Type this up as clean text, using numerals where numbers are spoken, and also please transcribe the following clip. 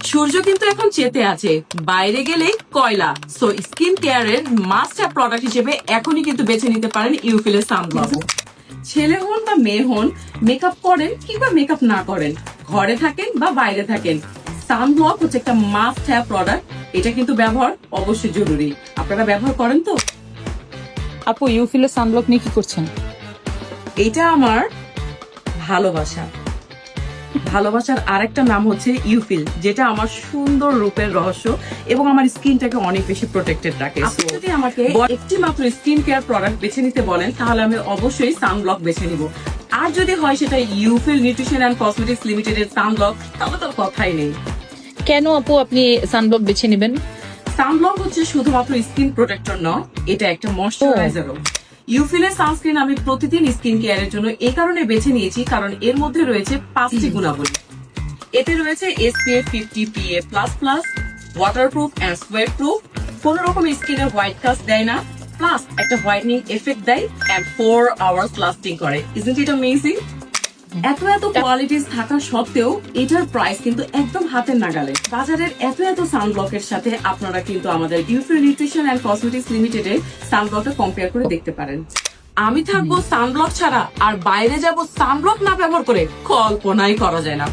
সূর্য কিন্তু এখন চেতে আছে, বাইরে গেলেই কয়লা। সো স্কিন কেয়ারের মাস্ট হ্যাভ প্রোডাক্ট হিসেবে এখনই কিন্তু বেছে নিতে পারেন ইউফিলের সানব্লক। ছেলে হন বা মেয়ে হন, মেকআপ করেন কিংবা মেকআপ না করেন, ঘরে থাকেন বা বাইরে থাকেন, সানব্লক হচ্ছে একটা মাস্ট হ্যাভ প্রোডাক্ট। এটা কিন্তু ব্যবহার অবশ্যই জরুরি। আপনারা ব্যবহার করেন তো? আপু ইউফিলের সানব্লক নিয়ে কি করছেন? এটা আমার ভালোবাসা। ভালোবাসার আরেকটা নাম হচ্ছে ইউফিল, যেটা আমার সুন্দর রূপের রহস্য এবং আমার স্কিনটাকে অনেক বেশি প্রোটেক্টেড রাখে। আপনি যদি আমাকে একটি মাত্র স্কিন কেয়ার প্রোডাক্ট বেছে নিতে বলেন, তাহলে আমি অবশ্যই সানব্লক বেছে নিব। আর যদি হয় সেটা ইউফিল নিউট্রিশন অ্যান্ড কসমেটিক্স লিমিটেডের সানব্লক, তাহলে তো কথাই নেই। কেন আপু আপনি সানব্লক বেছে নেবেন? সানব্লক হচ্ছে শুধুমাত্র স্কিন প্রোটেক্টর নয়, এটা একটা ময়শ্চারাইজারও। ইউফিলের সানস্ক্রিন আমি প্রতিদিন স্কিন কেয়ারের জন্য এই কারণে বেছে নিয়েছি, কারণ এর মধ্যে রয়েছে 5টি গুণাবলী। এতে রয়েছে SPF 50 PA++, waterproof and sweat proof, কোন রকম স্কিনে হোয়াইট কাস্ট দেয় না, প্লাস একটা হোয়াইটনিং এফেক্ট দেয় এন্ড 4 আওয়ার্স লাস্টিং করে। Isn't it amazing? এত কোয়ালিটিস থাকা সত্ত্বেও এটার প্রাইস কিন্তু একদম হাতের নাগালে। বাজারের এত সানব্লকের সাথে আপনারা কিন্তু আমাদের ইউফিল নিউট্রিশন অ্যান্ড কসমেটিক্স লিমিটেডের সানব্লকটা কম্পেয়ার করে দেখতে পারেন। আমি থাকবো সানব্লক ছাড়া আর বাইরে যাব সানব্লক না ব্যবহার করে, কল্পনাই করা যায় না।